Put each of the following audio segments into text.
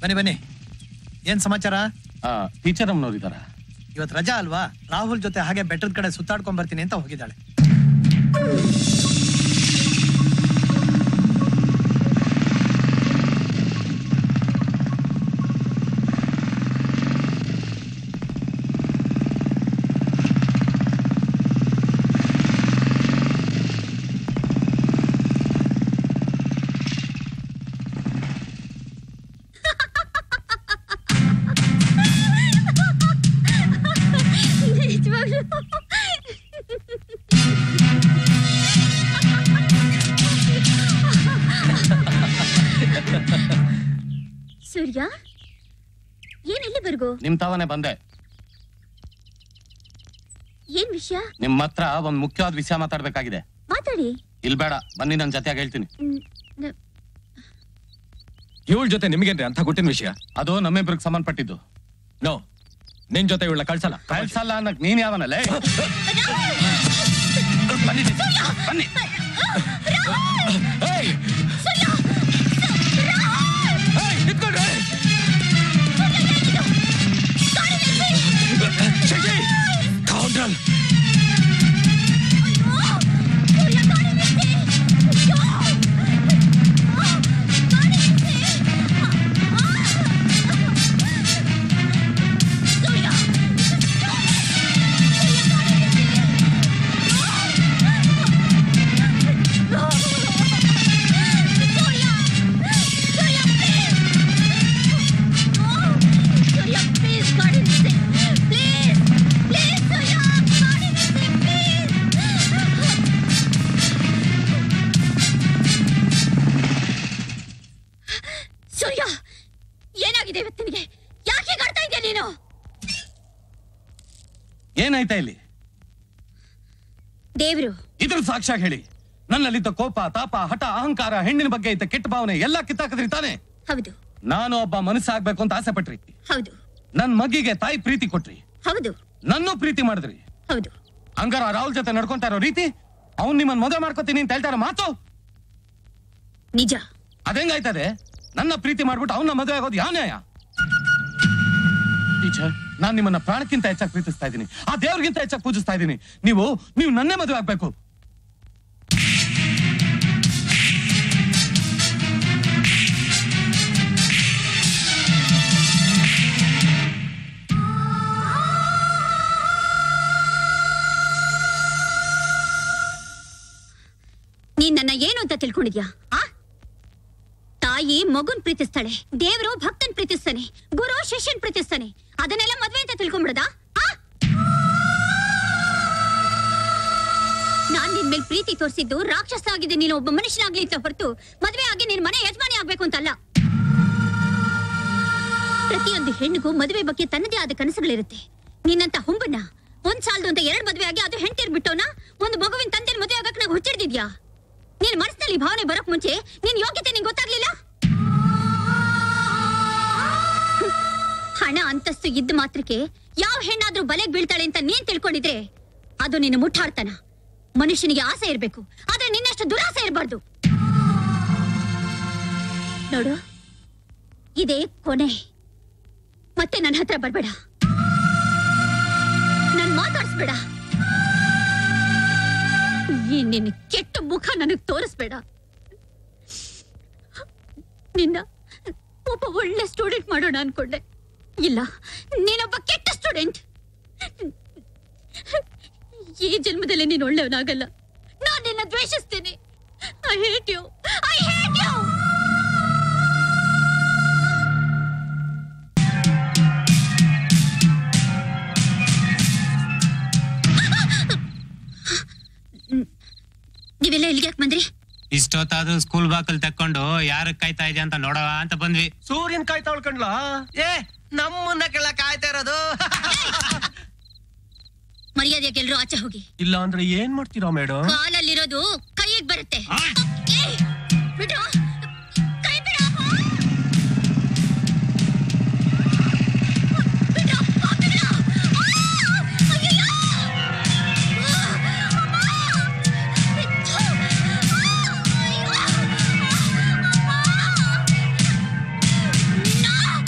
ಬನ್ನಿ ಬನ್ನಿ, ಏನ್ ಸಮಾಚಾರ? ಟೀಚರ್ ಅಮ್ಮನವ್ರಿದಾರ? ಇವತ್ತು ರಜಾ ಅಲ್ವಾ, ರಾಹುಲ್ ಜೊತೆ ಹಾಗೆ ಬೆಟ್ಟದ ಕಡೆ ಸುತ್ತಾಡ್ಕೊಂಡ್ ಬರ್ತೀನಿ ಅಂತ ಹೋಗಿದ್ದಾಳೆ. ಸೂರ್ಯ, ಏನ್ ಇಲ್ಲಿವರೆಗೂ? ನಿಮ್ ತಾವನೆ ಬಂದೆ. ಏನ್ ವಿಷಯ? ನಿಮ್ ಹತ್ರ ಒಂದ್ ಮುಖ್ಯವಾದ ವಿಷಯ ಮಾತಾಡ್ಬೇಕಾಗಿದೆ. ಮಾತಾಡಿ. ಇಲ್ ಬೇಡ, ಬನ್ನಿ ನನ್ ಜೊತೆಯಾಗಿ ಹೇಳ್ತೀನಿ. ಇವಳ ಜೊತೆ ನಿಮ್ಗೇನ್ರಿ ಅಂತ ಗುಟ್ಟಿನ ವಿಷಯ? ಅದು ನಮ್ಮಿಬ್ರಿಗೆ ಸಂಬಂಧಪಟ್ಟಿದ್ದು. ನೋ, ನಿನ್ ಜೊತೆ ಇವಳ ಕಳ್ಸಲ್ಲ. ಕಳ್ಸಲ್ಲ ಅನ್ನಕ್ ನೀನ್ ಯಾವನಲ್ಲೇ? ಬನ್ನಿ ಬನ್ನಿ. ಏನಾಯ್ತಾ ಇಲ್ಲಿ? ದೇವ್ರು ಇದ್ರ ಸಾಕ್ಷಿಯಾಗಿ ಹೇಳಿ. ನನ್ನಲ್ಲಿದ್ದ ಕೋಪ, ತಾಪ, ಹಠ, ಅಹಂಕಾರ, ಹೆಣ್ಣಿನ ಬಗ್ಗೆ ಇದ್ದ ಕೆಟ್ಟ ಭಾವನೆ ಎಲ್ಲ ಕಿತ್ತಾಕದ್ರಿ ತಾನೆ? ಹೌದು. ನಾನು ಒಬ್ಬ ಮನಸ್ಸಾಗ್ಬೇಕು ಅಂತ ಆಸೆ ಪಟ್ರಿ. ಹೌದು. ನನ್ ಮಗಿಗೆ ತಾಯಿ ಪ್ರೀತಿ ಕೊಟ್ರಿ. ಹೌದು. ನನ್ನೂ ಪ್ರೀತಿ ಮಾಡಿದ್ರಿ. ಹೌದು. ಹಂಗಾರ ರಾಹುಲ್ ಜೊತೆ ನಡ್ಕೊಂತಾ ಇರೋ ರೀತಿ, ಅವ್ನ್ ನಿಮ್ಮನ್ ಮದುವೆ ಮಾಡ್ಕೊತೀನಿ ಅಂತ ಹೇಳ್ತಾರ ಮಾತು ನಿಜ. ಅದೆಂಗಾಯ್ತದೆ? ನನ್ನ ಪ್ರೀತಿ ಮಾಡ್ಬಿಟ್ಟು ಅವನ್ನ ಮದುವೆ ಆಗೋದು ಯಾವ ನ್ಯಾಯ? ಟೀಚರ್, ನಾನ್ ನಿಮ್ಮನ್ನ ಪ್ರಾಣಕ್ಕಿಂತ ಹೆಚ್ಚಾಗಿ ಪ್ರೀತಿಸ್ತಾ ಇದ್ದೀನಿ, ಆ ದೇವ್ರಿಗಿಂತ ಹೆಚ್ಚಾಗಿ ಪೂಜಿಸ್ತಾ ಇದ್ದೀನಿ. ನೀವು ನನ್ನೇ ಮದುವೆ ಆಗ್ಬೇಕು. ನೀನ್ ನನ್ನ ಏನು ಅಂತ ತಿಳ್ಕೊಂಡಿದ್ಯಾ? ತಾಯಿ ಮಗುನ್ ಪ್ರೀತಿಸ್ತಾಳೆ, ದೇವರು ಭಕ್ತನ್ ಪ್ರೀತಿಸ್ತಾನೆ, ಗುರು ಶಿಷ್ಯನ್ ಪ್ರೀತಿಸ್ತಾನೆ. ಅದನ್ನೆಲ್ಲ ಮದ್ವೆ ಅಂತ ತಿಳ್ಕೊಂಡ್ಬಿಡದಾ? ನಾನ್ ನಿನ್ ಮೇಲೆ ಪ್ರೀತಿ ತೋರಿಸಿದ್ದು ರಾಕ್ಷಸ ಆಗಿದೆ ನೀನು ಒಬ್ಬ ಮನುಷ್ಯನಾಗ್ಲಿ ಅಂತ ಹೊರತು ಮದ್ವೆ ಆಗಿ ನಿನ್ ಮನೆ ಯಜಮಾನಿ ಆಗ್ಬೇಕು ಅಂತಲ್ಲ. ಪ್ರತಿಯೊಂದು ಹೆಣ್ಣಿಗೂ ಮದುವೆ ಬಗ್ಗೆ ತನ್ನದೇ ಆದ ಕನಸುಗಳಿರುತ್ತೆ. ನಿನ್ನಂತ ಹುಂಬನ್ನ ಒಂದ್ ಸಾಲದು ಅಂತ 2 ಮದ್ವೆ ಆಗಿ ಅದು ಹೆಂಡ್ತಿರ್ ಬಿಟ್ಟೋನ ಒಂದು ಮಗುವಿನ ತಂದೆ ಮದುವೆ ಆಗಕ್ ನಾವು ಹುಚ್ಚಿಡ್ದಿದ್ಯಾ? ನಿನ್ ಮನಸ್ಸಿನಲ್ಲಿ ಭಾವನೆ ಬರೋಕ್ ಮುಂಚೆ ನಿನ್ ಯೋಗ್ಯತೆ ನಿಂಗೆ ಗೊತ್ತಾಗ್ಲಿಲ್ಲ? ಹಣ ಅಂತಸ್ತು ಇದ್ದ ಮಾತ್ರಕ್ಕೆ ಯಾವ ಹೆಣ್ಣಾದ್ರೂ ಬಲೆಗ್ ಬೀಳ್ತಾಳೆ ಅಂತ ನೀನ್ ತಿಳ್ಕೊಂಡಿದ್ರೆ ಅದು ನಿನ್ನ ಮುಟ್ಟಾಡ್ತಾನ. ಮನುಷ್ಯನಿಗೆ ಆಸೆ ಇರ್ಬೇಕು, ಆದ್ರೆ ನಿನ್ನಷ್ಟು ದುರಾಸೆ ಇರಬಾರ್ದು. ನೋಡು, ಇದೇ ಕೊನೆ. ಮತ್ತೆ ನನ್ನ ಹತ್ರ ಬರ್ಬೇಡ, ನನ್ ಮಾತಾಡ್ಸ್ಬೇಡ, ನಿನ್ನ ಕೆಟ್ಟ ಮುಖ ನನಗ್ ತೋರಿಸ್ಬೇಡ. ನಿನ್ನ ಒಬ್ಬ ಒಳ್ಳೆ ಸ್ಟೂಡೆಂಟ್ ಮಾಡೋಣ ಅನ್ಕೊಂಡೆ. ಇಲ್ಲ, ನೀನೊಬ್ಬ ಕೆಟ್ಟ ಸ್ಟೂಡೆಂಟ್. ಈ ಜನ್ಮದಲ್ಲಿ ನೀನು ಒಳ್ಳೆಯವನಾಗಲ್ಲ. ನಾನು ನಿನ್ನ ದ್ವೇಷಿಸ್ತೇನೆ. I hate you, I hate you. ನೀವೆಲ್ಲ ಇಲ್ಲಿಗೆ ಯಾಕೆ ಬಂದ್ರಿ? ಇಷ್ಟೊತ್ತಾದ್ರೂ ಸ್ಕೂಲ್ ಬಾಕಲ್ ತಕ್ಕೊಂಡು ಯಾರ ಕಾಯ್ತಾ ಇದೆ ಅಂತ ನೋಡವ ಅಂತ ಬಂದ್ವಿ. ಸೂರ್ಯನ್ ಕಾಯ್ತಾ ಉಳ್ಕೊಂಡ್ಲ? ನಮ್ಮನ್ನ ಕೆಳ ಕಾಯ್ತಾ ಇರೋದು. ಮರ್ಯಾದೆಗೆ ಎಲ್ರು ಆಚೆ ಹೋಗಿ. ಇಲ್ಲ ಅಂದ್ರೆ ಏನ್ ಮಾಡ್ತೀರಾ ಮೇಡಮ್? ಕಾಲಲ್ಲಿರೋದು ಕೈಗೆ ಬರುತ್ತೆ. ಬಿಡು, ಕೈ ಬಿಡು. No!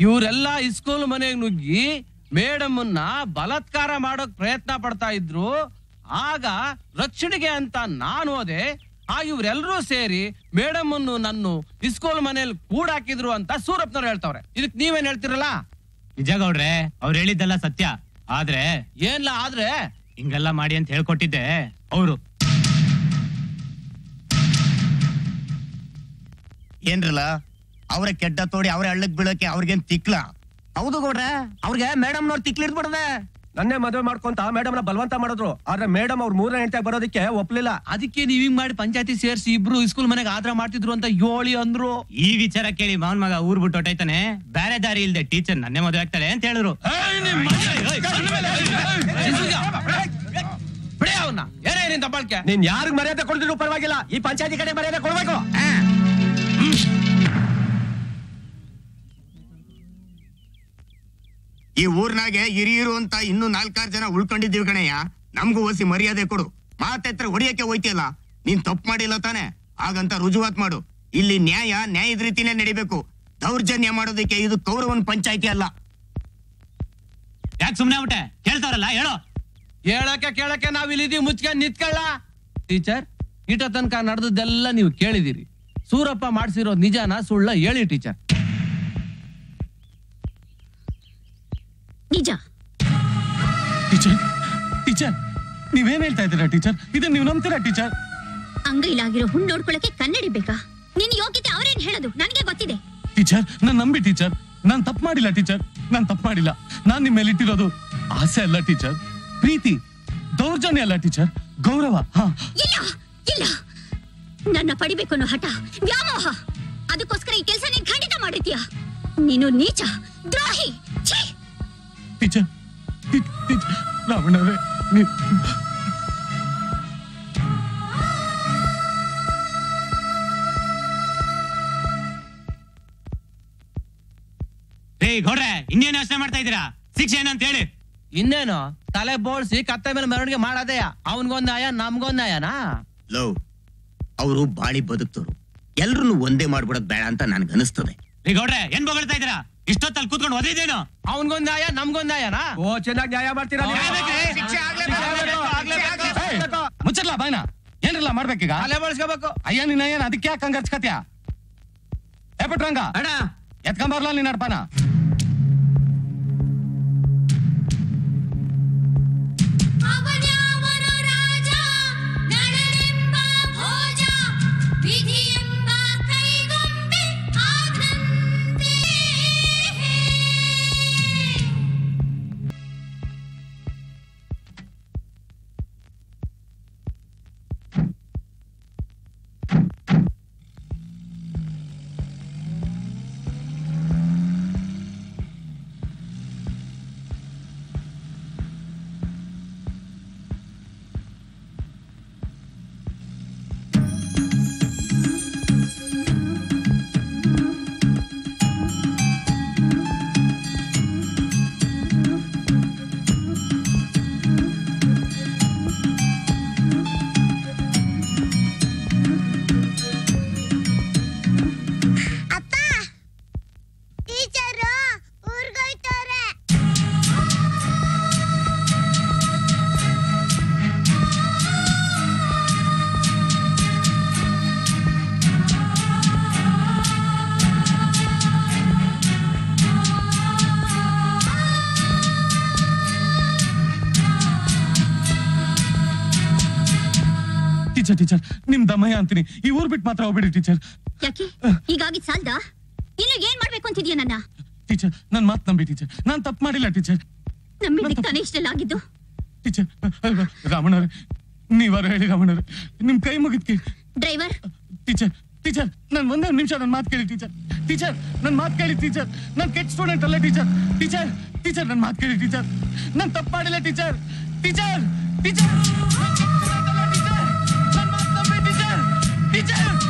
ಇವರೆಲ್ಲ ಸ್ಕೂಲ್ ಮನೆಗೆ ನುಗ್ಗಿ ಮೇಡಮ್ನ ಬಲಾತ್ಕಾರ ಮಾಡೋಕ್ ಪ್ರಯತ್ನ ಪಡ್ತಾ ಇದ್ರು. ಆಗ ರಕ್ಷಣೆಗೆ ಅಂತ ನಾನು ಹೋದೆ. ಇವ್ರೆಲ್ರೂ ಸೇರಿ ಮೇಡಮ್ ಅನ್ನು ನನ್ನ ಸ್ಕೂಲ್ ಮನೇಲಿ ಕೂಡಾಕಿದ್ರು ಅಂತ ಸೂರಪ್ಪನವ್ರು ಹೇಳ್ತಾವ್ರೆ. ಇದಕ್ ನೀವೇನ್ ಹೇಳ್ತಿರಲ್ಲ? ನಿಜ ಗೌಡ್ರೆ, ಅವ್ರು ಹೇಳಿದ್ದೆಲ್ಲ ಸತ್ಯ. ಆದ್ರೆ ಏನ್ಲ ಆದ್ರೆ ಹಿಂಗೆಲ್ಲ ಮಾಡಿ ಅಂತ ಹೇಳ್ಕೊಟ್ಟಿದ್ದೆ ಅವರು. ಏನ್ರಲ್ಲ ಅವ್ರ ಕೆಡ್ಡ ತೋಡಿ ಅವ್ರ ಹಳ್ಳಕ್ ಬೀಳಕ್ಕೆ ಅವ್ರಿಗೇನ್ ತಿಕ್ಲ? ಹೌದು ಗೌಡ್ರೆ, ಅವ್ರಿಗೆ ಮೇಡಮ್ ನೋಡ್ ತಿಕ್ಲಿಡ್ ಬಿಡದೆ. ನನ್ನೇ ಮದುವೆ ಮಾಡ್ಕೊಂತ ಮೇಡಮ್ ನ ಬಲವಂತ ಮಾಡಿದ್ರು. ಆದ್ರೆ ಮೇಡಮ್ ಅವ್ರ 3ನೇ ಹೆಂಡತಿ ಬರೋದಕ್ಕೆ ಒಪ್ಲಿಲ್ಲ. ಅದಕ್ಕೆ ನೀವ್ ಹಿಂಗ್ ಮಾಡಿ ಪಂಚಾಯತಿ ಸೇರ್ಸಿ ಇಬ್ರು ಸ್ಕೂಲ್ ಮನೆಗೆ ಆದ್ರ ಮಾಡ್ತಿದ್ರು ಅಂತ ಹೇಳಿ ಅಂದ್ರು. ಈ ವಿಚಾರ ಕೇಳಿ ಮಾವನ್ ಮಗ ಊರ್ ಬಿಟ್ಟು ಹೊಟ್ಟೈತಾನೆ. ಬೇರೆ ದಾರಿ ಇಲ್ದೆ ಟೀಚರ್ ನನ್ನೇ ಮದುವೆ ಆಗ್ತಾಳೆ ಅಂತ ಹೇಳಿದ್ರು. ಬಿಡಿ ಅವನ್ನ, ಏನೇ ನಿನ್ ದಬ್ಬಾಳ್ಕೆ. ನೀನ್ ಯಾರಿಗ್ ಮರ್ಯಾದೆ ಕೊಡ್ತಿದ್ರು ಪರವಾಗಿಲ್ಲ, ಈ ಪಂಚಾಯತಿ ಕಡೆ ಮರ್ಯಾದೆ ಕೊಡ್ಬೇಕು. ಈ ಊರ್ನಾಗೆ ಹಿರಿಯರು ಅಂತ ಇನ್ನೂ 4-6 ಜನ ಉಳ್ಕೊಂಡಿದ್ದೀವಿ ಕಣಯ್ಯ. ನಮ್ಗೂ ಓಸಿ ಮರ್ಯಾದೆ ಕೊಡು. ಮಾತೆತ್ರ ಹೊಡಿಯಕ್ಕೆ ಹೋಯ್ತಿಯಲ್ಲ, ನೀನ್ ತಪ್ಪು ಮಾಡಿಲ್ಲ ತಾನೆ? ಹಾಗಂತ ರುಜುವಾತ್ ಮಾಡು. ಇಲ್ಲಿ ನ್ಯಾಯದ ರೀತಿನೇ ನಡಿಬೇಕು. ದೌರ್ಜನ್ಯ ಮಾಡೋದಕ್ಕೆ ಇದು ಕೌರವನ್ ಪಂಚಾಯತಿ ಅಲ್ಲ. ಯಾಕೆ ಸುಮ್ನೆ ಆಗ್ಬಿಟ್ಟೆ? ಕೇಳ್ತಾರಲ್ಲ ಹೇಳೋ. ಕೇಳಕ್ಕೆ ನಾವ್ ಇಲ್ಲಿದೀವಿ, ಮುಚ್ಕ ನಿತ್ಕೊಳ್ಳ. ಟೀಚರ್, ಇಟ ತನಕ ನಡೆದದ್ದೆಲ್ಲ ನೀವು ಕೇಳಿದಿರಿ. ಸೂರಪ್ಪ ಮಾಡ್ಸಿರೋ ನಿಜಾನ ಸುಳ್ಳ ಹೇಳಿ ಟೀಚರ್. ನಿಜ. ಟೀಚರ್ ನೀವೇನ್ ಹೇಳ್ತಾ ಇದ್ದೀರಾ ಟೀಚರ್? ಇದನ್ನ ನೀವು ನಂಬ್ತೀರಾ ಟೀಚರ್? ಅಂಗೈಲಾಗಿರೋ ಹುಣ್ಣು ನೋಡ್ಕೊಳಕ್ಕೆ ಕನ್ನಡಿ ಬೇಕಾ? ನಿನ್ನ ಯೋಗ್ಯತೆ ಅವ್ರೇನ್ ಹೇಳೋದು ನನಗೆ ಗೊತ್ತಿದೆ. ಟೀಚರ್ ನಾನ್ ನಂಬಿ ಟೀಚರ್. ನಾನ್ ತಪ್ಪು ಮಾಡಿಲ್ಲ ಟೀಚರ್, ನಾನ್ ತಪ್ಪು ಮಾಡಿಲ್ಲ. ನಾನ್ ನಿಮ್ಮ ಮೇಲೆ ಇಟ್ಟಿರೋದು ಆಸೆ ಅಲ್ಲ ಟೀಚರ್, ಪ್ರೀತಿ. ದೌರ್ಜನ್ಯ ಅಲ್ಲ ಟೀಚರ್, ಗೌರವ. ಇಲ್ಲ ಇಲ್ಲ, ನನ್ನ ಪಡಿಬೇಕು ಅನ್ನೋ ಹಠ, ವ್ಯಾಮೋಹ, ಅದಕ್ಕೋಸ್ಕರ ಈ ಕೆಲಸ ನೀನ್ ಖಂಡಿತ ಮಾಡಿದ್ಯಾ? ನೀನು ನೀಚ, ದ್ರೋಹಿ. ಟೀಚರ್ ರಾವಣರೇ, ಗೌಡ್ರೆ ಇನ್ನೇನು ಯೋಚನೆ ಮಾಡ್ತಾ ಇದ್ದೀರಾ? ಶಿಕ್ಷೆ ಏನಂತ ಹೇಳಿ. ಇನ್ನೇನು ತಲೆ ಬೋಳ್ಸಿ ಕತ್ತೆ ಮೇಲೆ ಮೆರವಣಿಗೆ ಮಾಡದೆಯಾ? ಅವನ್ಗೊಂದ್ ನ್ಯಾಯ ನಮ್ಗೊಂದ್ ನ್ಯಾಯನಾ? ಲವ್, ಅವರು ಬಾಳಿ ಬದುಕ್ತವ್ರು. ಎಲ್ರು ಒಂದೇ ಮಾಡ್ಬಿಡೋದ್ ಬೇಡ ಅಂತ ನನ್ಗೆ ಅನಿಸ್ತದೆ. ಗೌಡ್ರೆ ಏನ್ ಬೊಗಳ್ತಾ ಇದ್ದೀರಾ? ಇಷ್ಟೊತ್ತಲ್ಲಿ ಕೂತ್ಕೊಂಡು ಓದಿದ್ದೇನು? ಅವನ್ಗೊಂದ್ ನ್ಯಾಯ ನಮ್ಗೊಂದ್ ನ್ಯಾಯನಾ? ಓ ಚೆನ್ನಾಗಿ ನ್ಯಾಯ ಮಾಡ್ತೀರಾ? ಮುಚ್ಚಲ್ಲ ಬಾಯ್ನ, ಏನಿಲ್ಲ ಮಾಡ್ಬೇಕೀಗ? ತಲೆ ಬೋಳ್ಸ್ಕೋಬೇಕು. ಅಯ್ಯ ನಿನ್ನ ಏನ್ ಅದಕ್ಕೆ ಯಾಕೆ ಹಂಗರ್ಚ್ಕತ್ಯಾ? ಏ ಪಟ್ರಂಗ ಎತ್ಕೊಂಬರ್ಲ ನೀನ್ ನಡ್ಪಾನ. ಟೀಚರ್ ನಿಮ್ ದಮಯ ಅಂತೀನಿ, ಈ ಊರ್ ಬಿಟ್ಟು ಮಾತ್ರ ಹೋಗ್ಬಿಡಿ ಟೀಚರ್. ಯಾಕೆ ಹೀಗಾಗಿ ಸಾಲ್ದ? ಇನ್ನು ಏನ್ ಮಾಡ್ಬೇಕು ಅಂತಿದ್ಯಾ ನನ್ನ? ಟೀಚರ್ ನನ್ ಮಾತ್ ನಂಬಿ ಟೀಚರ್, ನಾನ್ ತಪ್ಪು ಮಾಡಿಲ್ಲ ಟೀಚರ್. ನಂಬಿದ್ದಕ್ಕೆ ತಾನೇ ಇಷ್ಟೆಲ್ಲ ಆಗಿದ್ದು. ಟೀಚರ್ ರಾಮಣ್ಣವ್ರೆ, ನೀವಾರು ಹೇಳಿ ರಾಮಣ್ಣವ್ರೆ, ನಿಮ್ ಕೈ ಮುಗಿದ್ಕಿ. ಡ್ರೈವರ್ ಟೀಚರ್ ನನ್ ಒಂದೇ ನಿಮಿಷ ನನ್ ಮಾತು ಕೇಳಿ ಟೀಚರ್ ನನ್ ಮಾತು ಕೇಳಿ ಟೀಚರ್. ನನ್ ಕೆಟ್ಟ ಸ್ಟೂಡೆಂಟ್ ಅಲ್ಲ ಟೀಚರ್ ನನ್ ಮಾತು ಕೇಳಿ ಟೀಚರ್. ನನ್ ತಪ್ಪು ಮಾಡಿಲ್ಲ ಟೀಚರ್. ಟೀಚರ್ ನನ್ ಮಾತು ನಂಬಿ ಟೀಚರ್.